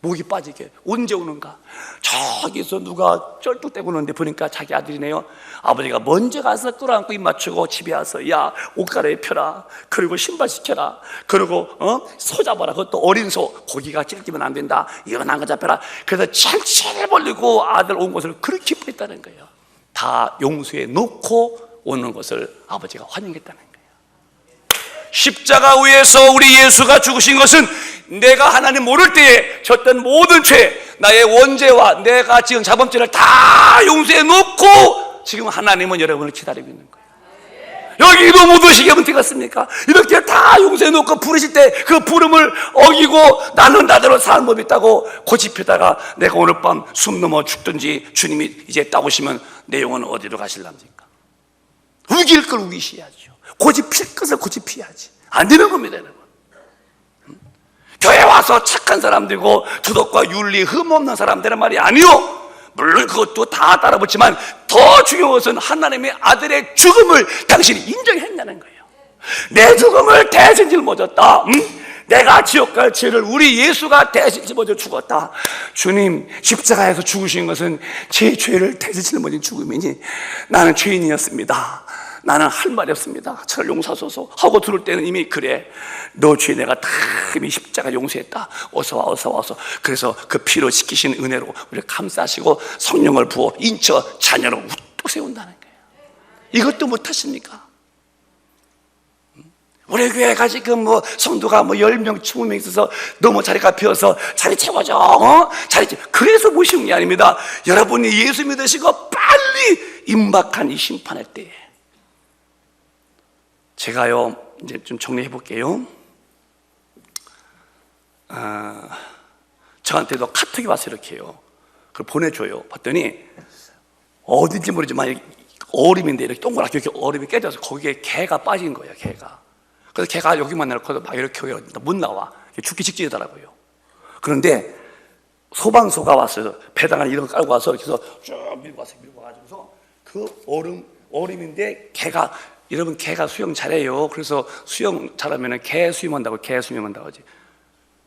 목이 빠지게. 언제 오는가? 저기서 누가 쩔뚝대고 오는데 보니까 자기 아들이네요. 아버지가 먼저 가서 끌어안고 입 맞추고 집에 와서 야, 옷 갈아입혀라, 그리고 신발 시켜라, 그리고 소 잡아라. 그것도 어린 소, 고기가 찔기면 안 된다, 이거 거 잡혀라. 그래서 잔치를 벌리고 아들 온 것을 그렇게 기뻐했다는 거예요. 다 용서해 놓고 오는 것을 아버지가 환영했다는 거예요. 십자가 위에서 우리 예수가 죽으신 것은 내가 하나님 모를 때에 졌던 모든 죄, 나의 원죄와 내가 지은 자범죄를 다 용서해 놓고 지금 하나님은 여러분을 기다리고 있는 거예요. 여기도 못 오시게 하면 되겠습니까? 이렇게 다 용서해 놓고 부르실 때 그 부름을 어기고 나는 나대로 사는 법이 있다고 고집 피다가 내가 오늘 밤 숨 넘어 죽든지 주님이 이제 따오시면 내 영혼은 어디로 가실랍니까? 우길 걸 우기셔야죠. 고집 필 것을 고집 피해야지. 안 되는 겁니다, 여러분. 교회 와서 착한 사람들이고 도덕과 윤리 흠없는 사람들은 말이 아니요. 물론 그것도 다 따라붙지만 더 중요한 것은 하나님의 아들의 죽음을 당신이 인정했냐는 거예요. 내 죽음을 대신 짊어졌다. 내가 지옥 갈 죄를 우리 예수가 대신 짊어져 죽었다. 주님, 십자가에서 죽으신 것은 제 죄를 대신 짊어진 죽음이니 나는 죄인이었습니다. 나는 할 말이 없습니다. 저를 용서하소서 하고 들을 때는 이미 그래, 너 죄 내가 다 이미 십자가 용서했다. 어서 와, 어서 와서. 그래서 그 피로 지키신 은혜로 우리를 감싸시고 성령을 부어 인쳐 자녀로 우뚝 세운다는 거예요. 이것도 못하십니까? 우리 교회가 지금 성도가 10명, 20명 있어서 너무 자리가 비어서 자리 채워줘, 자리 채워. 그래서 모시는 게 아닙니다. 여러분이 예수 믿으시고 빨리 임박한 이 심판할 때에 제가요, 이제 좀 정리해 볼게요. 저한테도 카톡이 와서 이렇게 해요. 그걸 보내줘요. 봤더니 어딘지 모르지만 얼음인데 이렇게 동그랗게 이렇게 얼음이 깨져서 거기에 개가 빠진 거예요, 개가. 그래서 개가 여기만 넣고 막 이렇게 못 나와. 죽기 직전이더라고요. 그런데 소방서가 왔어요. 배당을 이런 거 깔고 와서 그래서 쭉 밀고 왔어요. 밀고 와가지고서 그 얼음인데 개가, 여러분 개가 수영 잘해요. 그래서 수영 잘하면 개 수영한다고, 개 수영한다고 하지.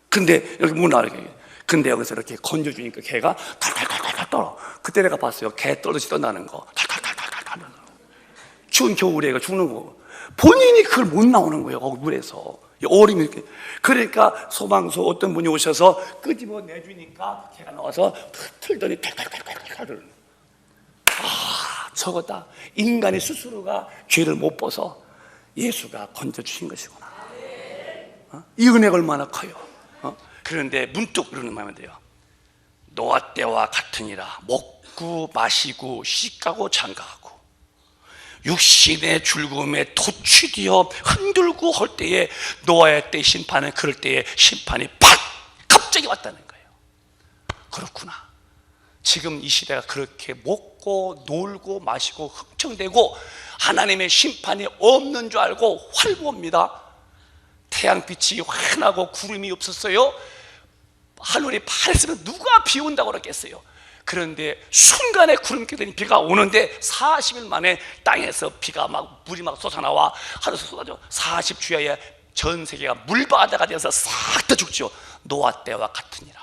근데 여기 문 나오게. 근데 여기서 이렇게 건져주니까 개가 탈탈탈탈 떨어. 그때 내가 봤어요. 개 떨어진다는 거. 탈탈탈탈탈. 추운 겨울에 이거 죽는 거. 본인이 그걸 못 나오는 거예요. 거기 물에서. 얼음이 이렇게. 그러니까 소방서 어떤 분이 오셔서 끄집어 내주니까 개가 나와서 틀더니 탈탈탈탈탈. 아, 저거다. 인간의 스스로가 죄를 못 벗어 예수가 건져주신 것이구나. 이 은혜가 얼마나 커요. 그런데 문득 이러는 마음이 돼요. 노아 때와 같으니라. 먹고 마시고 씻가고 장가하고 육신의 즐거움에 도취되어 흔들고 할 때에 노아의 때 심판은 그럴 때에 심판이 팍 갑자기 왔다는 거예요. 그렇구나. 지금 이 시대가 그렇게 먹고 놀고 마시고 흥청대고 하나님의 심판이 없는 줄 알고 활보합니다. 태양빛이 환하고 구름이 없었어요. 하늘이 파랬으면 누가 비 온다고 그랬겠어요. 그런데 순간에 구름 끼더니 비가 오는데 40일 만에 땅에서 비가 막 물이 막 솟아나와 하늘에서 쏟아져 40주야에 전 세계가 물바다가 되어서 싹 다 죽죠. 노아 때와 같으니라.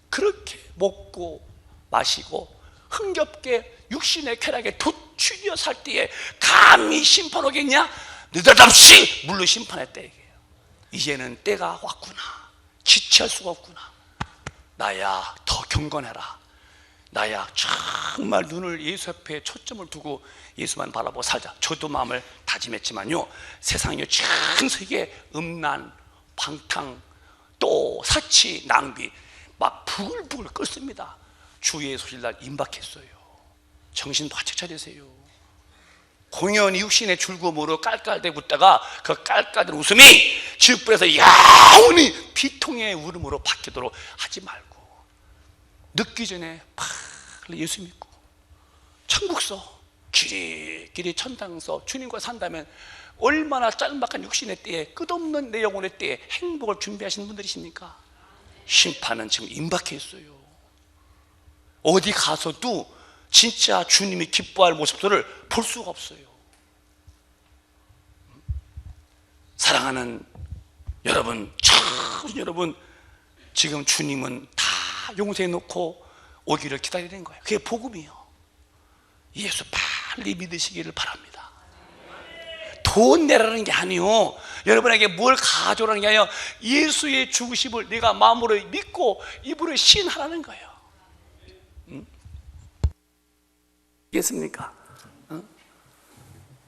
그렇게 먹고 마시고 흥겹게 육신의 쾌락에 도취되어 살 때에 감히 심판 오겠냐? 느닷없이 물로 심판했다 얘기예요. 이제는 때가 왔구나. 지체할 수가 없구나. 나야 더 경건해라. 나야 정말 눈을 예수 앞에 초점을 두고 예수만 바라보고 살자. 저도 마음을 다짐했지만요, 세상의 전 세계 음란, 방탕, 또 사치, 낭비 막 부글부글 끓습니다. 주의 소실날 임박했어요. 정신 바짝 차리세요. 공연히 육신의 즐거움으로 깔깔대고 있다가 그 깔깔대는 웃음이 지옥불에서 영원히 비통의 울음으로 바뀌도록 하지 말고 늦기 전에 빨리 예수 믿고 천국서 길이 천당서 주님과 산다면 얼마나 짤막한 육신의 때에 끝없는 내 영혼의 때에 행복을 준비하시는 분들이십니까? 심판은 지금 임박해 있어요. 어디 가서도 진짜 주님이 기뻐할 모습들을 볼 수가 없어요. 사랑하는 여러분, 참 여러분, 지금 주님은 다 용서해 놓고 오기를 기다리는 거예요. 그게 복음이에요. 예수 빨리 믿으시기를 바랍니다. 돈 내라는 게 아니요, 여러분에게 뭘 가져오라는 게 아니요, 예수의 죽으심을 내가 마음으로 믿고 입으로 시인하라는 거예요. 알겠습니까?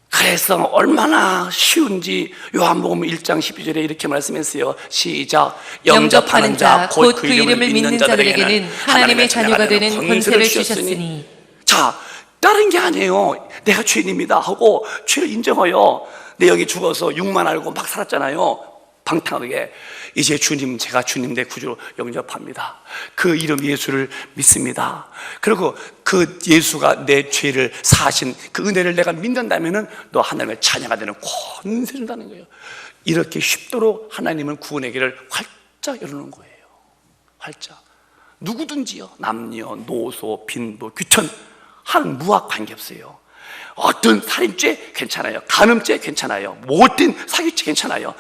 그래서 얼마나 쉬운지 요한복음 1장 12절에 이렇게 말씀했어요. 시작. 영접하는 자 곧 그 이름을 믿는 자들에게는 하나님의 자녀가 되는 권세를 주셨으니. 자, 다른 게 아니에요. 내가 죄인입니다 하고 죄를 인정해요. 내 여기 죽어서 육만 알고 막 살았잖아요, 방탕하게. 이제 주님, 제가 주님 내 구주로 영접합니다. 그 이름 예수를 믿습니다. 그리고 그 예수가 내 죄를 사하신 그 은혜를 내가 믿는다면은 너 하나님의 자녀가 되는 권세 준다는 거예요. 이렇게 쉽도록 하나님은 구원의 길을 활짝 열어놓은 거예요. 활짝. 누구든지요, 남녀, 노소, 빈부, 귀천, 한 무학 관계없어요. 어떤 살인죄 괜찮아요. 간음죄 괜찮아요. 못된 사기죄 괜찮아요.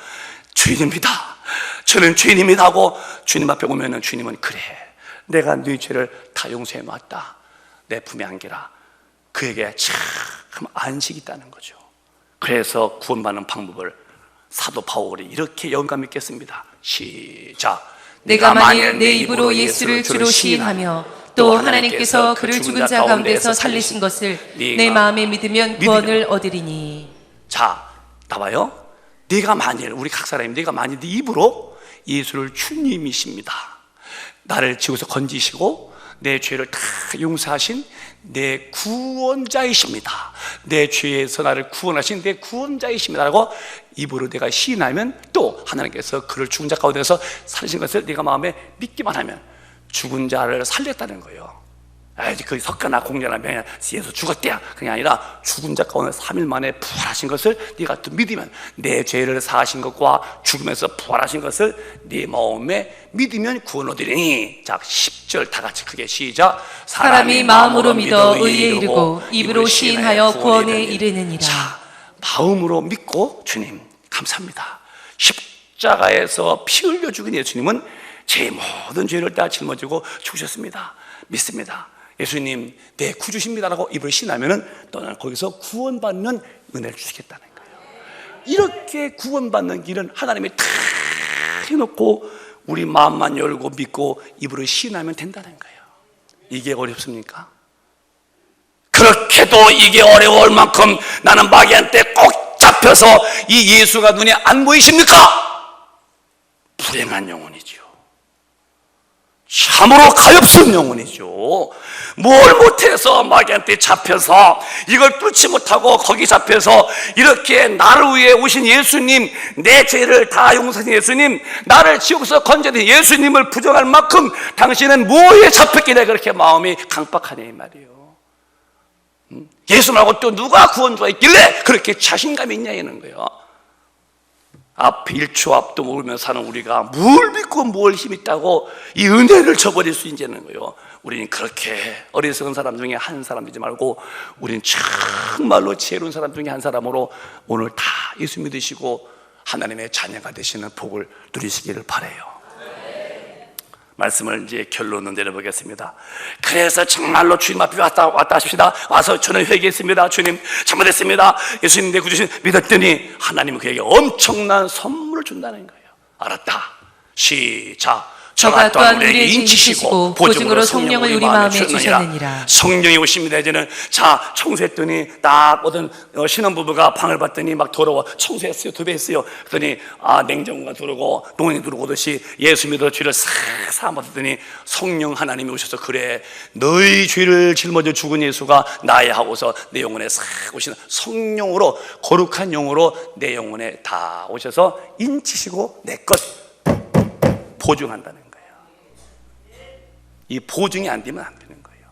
주인입니다. 저는 주인입니다 하고 주님 앞에 오면은 주님은 그래, 내가 네 죄를 다 용서해 놨다. 내 품에 안기라. 그에게 참 안식이 있다는 거죠. 그래서 구원받는 방법을 사도 바울이 이렇게 영감 있게 씁니다. 시작. 내가 만일 내 입으로 예수를 주로 시인하며 또 하나님께서 그를 죽은 자 가운데서 살리신 것을 내 마음에 믿으면 구원을 얻으리니. 자, 나와요. 네가 만일, 우리 각 사람이 네가 만일 네 입으로 예수를 주님이십니다, 나를 지고서 건지시고 내 죄를 다 용서하신 내 구원자이십니다, 내 죄에서 나를 구원하신 내 구원자이십니다 라고 입으로 내가 시인하면, 또 하나님께서 그를 죽은 자 가운데서 살리신 것을 네가 마음에 믿기만 하면 죽은 자를 살렸다는 거예요. 그 석가나 공자나 명예 예수 죽었대야 그게 아니라 죽은 자 가운데 3일 만에 부활하신 것을 네가 또 믿으면 내 죄를 사하신 것과 죽으면서 부활하신 것을 네 마음에 믿으면 구원 얻으리니. 자 10절 다 같이 크게 시작. 사람이 마음으로 믿어 의에 이르고 입으로 시인하여 구원에 이르느니라. 자, 마음으로 믿고 주님 감사합니다. 십자가에서 피 흘려 죽은 예수님은 제 모든 죄를 다 짊어지고 죽으셨습니다. 믿습니다. 예수님 내 구주십니다라고 입을 신하면은 너는 거기서 구원받는 은혜를 주시겠다는 거예요. 이렇게 구원받는 길은 하나님이 다 해놓고 우리 마음만 열고 믿고 입으로 신하면 된다는 거예요. 이게 어렵습니까? 그렇게도 이게 어려울 만큼 나는 마귀한테 꼭 잡혀서 이 예수가 눈에 안 보이십니까? 불행한 영혼이죠. 참으로 가엾은 영혼이죠. 뭘 못해서 마귀한테 잡혀서 이걸 뚫지 못하고 거기 잡혀서 이렇게 나를 위해 오신 예수님, 내 죄를 다 용서하신 예수님, 나를 지옥에서 건져낸 예수님을 부정할 만큼 당신은 뭐에 잡혔길래 그렇게 마음이 강박하냐 이 말이에요. 예수 말고 또 누가 구원주가 있길래 그렇게 자신감이 있냐 이런 거예요. 앞 1초 앞도 모르면서 사는 우리가 뭘 믿고 뭘 힘 있다고 이 은혜를 저버릴 수 있냐는 거예요. 우리는 그렇게 어리석은 사람 중에 한 사람 되지 말고 우리는 정말로 지혜로운 사람 중에 한 사람으로 오늘 다 예수 믿으시고 하나님의 자녀가 되시는 복을 누리시기를 바라요. 말씀을 이제 결론을 내려보겠습니다. 그래서 정말로 주님 앞에 왔다 하십시다. 와서 저는 회개했습니다. 주님 잘못했습니다. 예수님 내 구주신 믿었더니 하나님은 그에게 엄청난 선물을 준다는 거예요. 알았다. 시작. 저가 또한 우리에게 인치시고 보증으로 성령을 우리 마음에 주셨느니라. 성령이 오십니다. 이제는 자 청소했더니 딱 어떤 신혼부부가 방을 봤더니 막 더러워. 청소했어요. 도배했어요. 그랬더니 냉장고가 들어오고 농이 들어오듯이 예수 믿어 죄를 싹 사함받았더니 성령 하나님이 오셔서 그래 너희 죄를 짊어져 죽은 예수가 나야 하고서 내 영혼에 싹 오시는 성령으로 거룩한 영으로 내 영혼에 다 오셔서 인치시고 내 것 보증한다는 거예요. 이 보증이 안 되면 안 되는 거예요.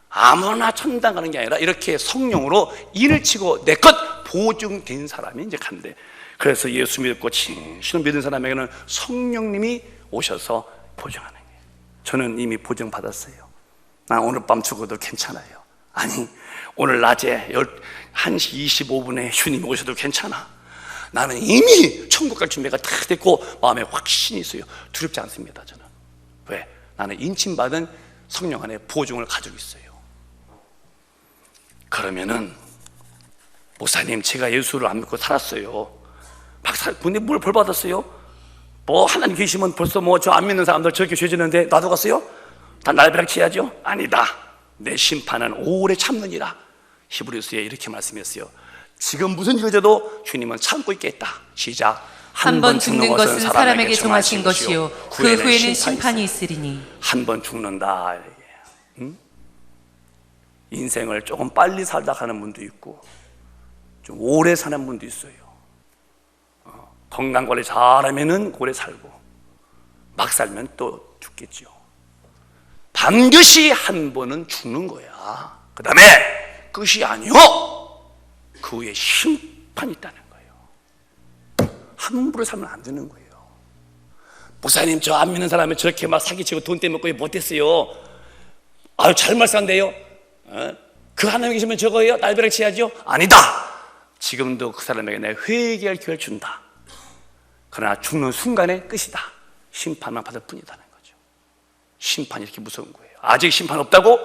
아무나 천당 가는 게 아니라 이렇게 성령으로 인을 치고 내 것 보증된 사람이 이제 간대. 그래서 예수 믿고 진실로 믿은 사람에게는 성령님이 오셔서 보증하는 거예요. 저는 이미 보증 받았어요. 나 오늘 밤 죽어도 괜찮아요. 아니 오늘 낮에 1시 25분에 주님이 오셔도 괜찮아. 나는 이미 천국 갈 준비가 다 됐고 마음에 확신이 있어요. 두렵지 않습니다. 저는. 왜? 나는 인침받은 성령 안에 보증을 가지고 있어요. 그러면은 목사님 제가 예수를 안 믿고 살았어요. 근데 뭘 벌 받았어요? 뭐 하나님 계시면 벌써 뭐 저 안 믿는 사람들 저렇게 죄 지는데 놔둬 갔어요? 다 날벼락 치야죠? 아니다. 내 심판은 오래 참느니라. 히브리서에 이렇게 말씀했어요. 지금 무슨 일을 져도 주님은 참고 있겠다. 시작. 한 번 죽는 것은 사람에게 정하신 것이요 그 후에는 심판이 있으리니. 한 번 죽는다. 응? 인생을 조금 빨리 살다 가는 분도 있고 좀 오래 사는 분도 있어요. 건강관리 잘하면은 오래 살고 막 살면 또 죽겠죠. 반드시 한 번은 죽는 거야. 그 다음에 끝이 아니요 그 후에 심판이 있다는 거예요. 함부로 살면 안 되는 거예요. 목사님 저 안 믿는 사람이 저렇게 막 사기치고 돈 떼먹고 못했어요. 아유 잘 말씀한대요. 그 하나님 계시면 저거예요? 날벼락 치야죠? 아니다. 지금도 그 사람에게 내 회개할 기회를 준다. 그러나 죽는 순간에 끝이다. 심판만 받을 뿐이다는 거죠. 심판이 이렇게 무서운 거예요. 아직 심판 없다고?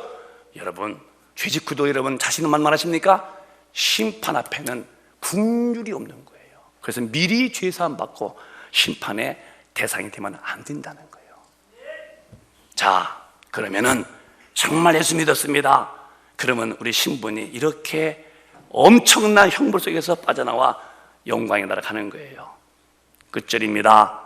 여러분 죄짓고도 여러분 자신은 만만하십니까? 심판 앞에는 긍휼이 없는 거예요. 그래서 미리 죄사함 받고 심판의 대상이 되면 안 된다는 거예요. 자, 그러면은 정말 예수 믿었습니다. 그러면 우리 신분이 이렇게 엄청난 형벌 속에서 빠져나와 영광의 나라 가는 거예요. 끝절입니다.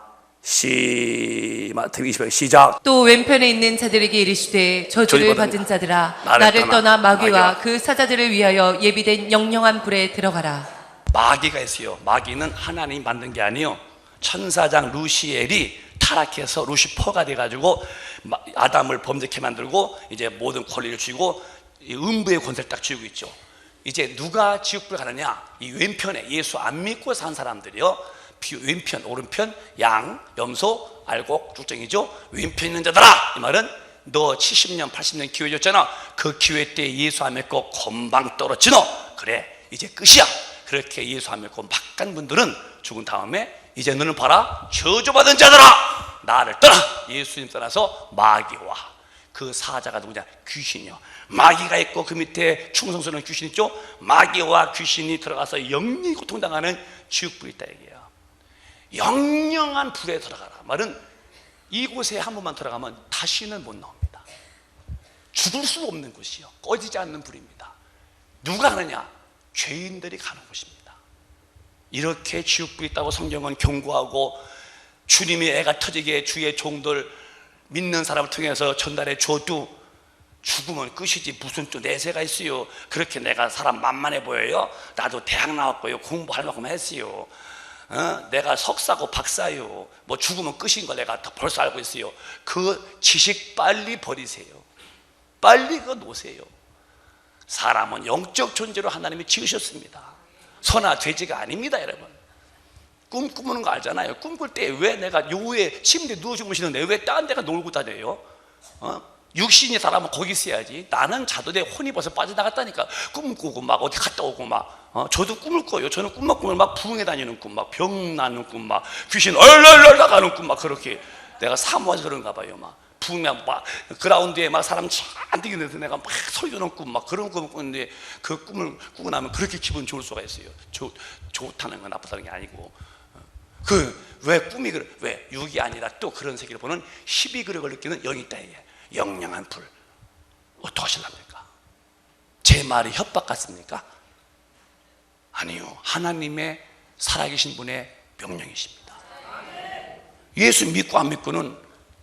마태복음 20장 시작. 또 왼편에 있는 자들에게 이르시되 저주를 받은 자들아 나를 떠나 마귀와 그 사자들을 위하여 예비된 영영한 불에 들어가라. 마귀가 있어요. 마귀는 하나님이 만든 게 아니에요. 천사장 루시엘이 타락해서 루시퍼가 돼가지고 아담을 범죄케 만들고 이제 모든 권리를 쥐고 음부의 권세를 딱 쥐고 있죠. 이제 누가 지옥불 가느냐? 이 왼편에 예수 안 믿고 산 사람들이요, 왼편, 오른편, 양, 염소, 알곡, 쭉정이죠. 왼편 있는 자들아, 이 말은 너 70년 80년 기회 줬잖아. 그 기회 때 예수 안 믿고 건방 떨어지노. 그래, 이제 끝이야. 그렇게 예수 안 믿고 막 간 분들은 죽은 다음에 이제 너는 봐라, 저주받은 자들아, 나를 떠나. 예수님 떠나서 마귀와 그 사자가 누구냐? 귀신이요. 마귀가 있고 그 밑에 충성스러운 귀신 있죠. 마귀와 귀신이 들어가서 영영이 고통당하는 지옥불이 있다 얘기예요. 영영한 불에 들어가라 말은 이곳에 한 번만 들어가면 다시는 못 나옵니다. 죽을 수 없는 곳이요, 꺼지지 않는 불입니다. 누가 가느냐? 죄인들이 가는 곳입니다. 이렇게 지옥불이 있다고 성경은 경고하고 주님이 애가 터지게 주의 종들 믿는 사람을 통해서 전달해 줘도 죽으면 끝이지 무슨 또 내세가 있어요. 그렇게 내가 사람 만만해 보여요? 나도 대학 나왔고요, 공부할 만큼 했어요. 내가 석사고 박사요. 뭐 죽으면 끝인 거 내가 벌써 알고 있어요. 그 지식 빨리 버리세요. 빨리 그거 놓으세요. 사람은 영적 존재로 하나님이 지으셨습니다. 소나 돼지가 아닙니다, 여러분. 꿈 꾸는 거 알잖아요. 꿈꿀 때 왜 내가 요에 침대에 누워 주무시는데 왜 딴 데가 놀고 다녀요? 육신이 살아면 거기 있어야지. 나는 자도 내 혼이 벌써 빠져나갔다니까. 꿈 꾸고 막 어디 갔다 오고 막. 저도 꿈을 꿔요. 저는 꿈만 꾸면 막 부흥에 다니는 꿈, 막 병 나는 꿈, 막 귀신 얼얼얼 나가는 꿈, 막 그렇게 내가 사모해서 그런가 봐요. 막 부흥에 막 그라운드에 막 사람 잔뜩 있는데 내가 막 설교는 꿈, 막 그런 꿈을 꾸는데 그 꿈을 꾸고 나면 그렇게 기분 좋을 수가 있어요. 좋다는 건 나쁘다는 게 아니고. 왜 꿈이 그래? 왜 육이 아니라 또 그런 세계를 보는 12그릇을 느끼는 영이 있다 이게. 영영한 불. 어떡하실랍니까? 제 말이 협박 같습니까? 아니요, 하나님의 살아계신 분의 명령이십니다. 예수 믿고 안 믿고는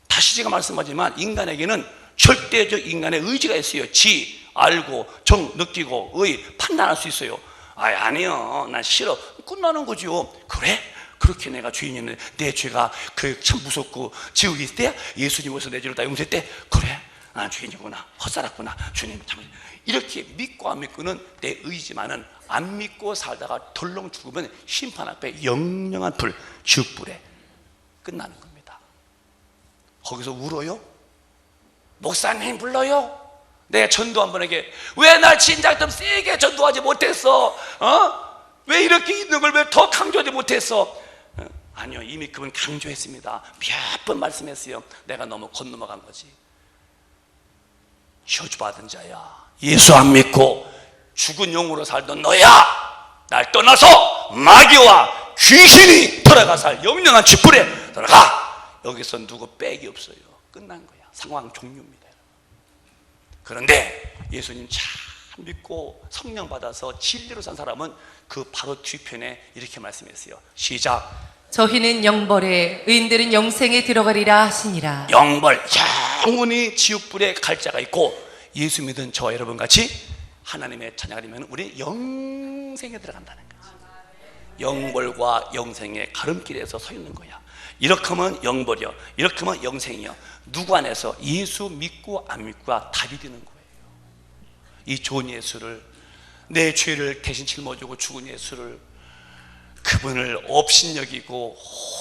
다시 제가 말씀하지만 인간에게는 절대적 인간의 의지가 있어요. 지, 알고, 정, 느끼고, 의, 판단할 수 있어요. 아니요, 난 싫어. 끝나는 거죠. 그래? 그렇게 내가 죄인이었는데 내 죄가 참 무섭고 지옥이 있을 때야? 예수님 오셔서 내 죄를 다 용서했대? 그래? 난 죄인이구나, 헛살았구나. 주님 참. 이렇게 믿고 안 믿고는 내 의지만은, 안 믿고 살다가 덜렁 죽으면 심판 앞에 영영한 불, 지옥불에 끝나는 겁니다. 거기서 울어요? 목사님 불러요? 내가 전도 한 번에게 왜 날 진작 좀 세게 전도하지 못했어? 왜 이렇게 있는 걸 왜 더 강조하지 못했어? 아니요, 이미 그분 강조했습니다. 몇 번 말씀했어요. 내가 너무 건너간 거지. 저주받은 자야, 예수 안 믿고 죽은 영으로 살던 너야, 날 떠나서 마귀와 귀신이 들어가 살 영영한 지불에 들어가. 여기서 누구 빼기 없어요. 끝난 거야. 상황 종료입니다. 그런데 예수님 참 믿고 성령 받아서 진리로 산 사람은 그 바로 뒤편에 이렇게 말씀했어요. 시작. 저희는 영벌에, 의인들은 영생에 들어가리라 하시니라. 영벌, 영원히 지옥불에 갈 자가 있고, 예수 믿은 저와 여러분 같이 하나님의 자녀가 되면 우리 영생에 들어간다는 거지. 영벌과 영생의 가름길에서 서 있는 거야. 이렇게 하면 영벌이요, 이렇게 하면 영생이요. 누구 안에서? 예수 믿고 안 믿고가 답이 되는 거예요. 이 좋은 예수를, 내 죄를 대신 짊어지고 죽은 예수를, 그분을 업신여기고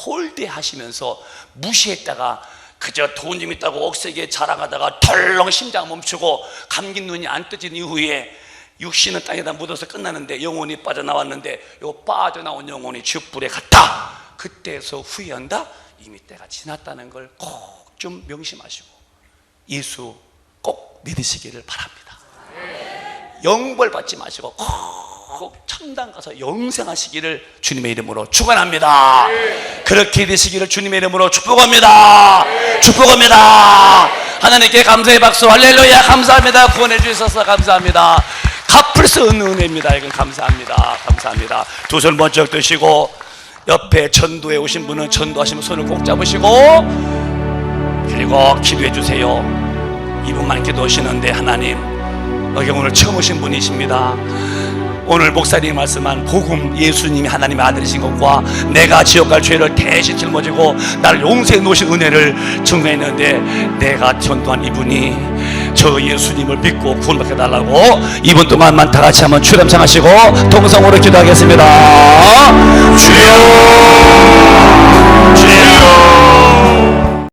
홀대하시면서 무시했다가 그저 돈 좀 있다고 억세게 자랑하다가 덜렁 심장 멈추고 감긴 눈이 안 떠진 이후에 육신은 땅에다 묻어서 끝나는데 영혼이 빠져나왔는데 요 빠져나온 영혼이 지옥불에 갔다. 그때서 후회한다? 이미 때가 지났다는 걸 꼭 좀 명심하시고 예수 꼭 믿으시기를 바랍니다. 영벌 받지 마시고 꼭 천당 가서 영생하시기를 주님의 이름으로 축원합니다. 그렇게 되시기를 주님의 이름으로 축복합니다. 축복합니다. 하나님께 감사의 박수. 할렐루야. 감사합니다. 구원해 주셔서 감사합니다. 갚을 수 없는 은혜입니다. 이건 감사합니다. 감사합니다. 두 손 번쩍 드시고 옆에 전도에 오신 분은 전도하시면 손을 꼭 잡으시고 그리고 기도해 주세요. 이분만 기도하시는데 하나님, 여기 오늘 처음 오신 분이십니다. 오늘 목사님이 말씀한 복음, 예수님이 하나님의 아들이신 것과 내가 지옥 갈 죄를 대신 짊어지고 나를 용서해 놓으신 은혜를 증거했는데, 내가 전도한 이분이 저 예수님을 믿고 구원받게 달라고 2분 동안만 다 같이 한번 출감창하시고 동성으로 기도하겠습니다. 주여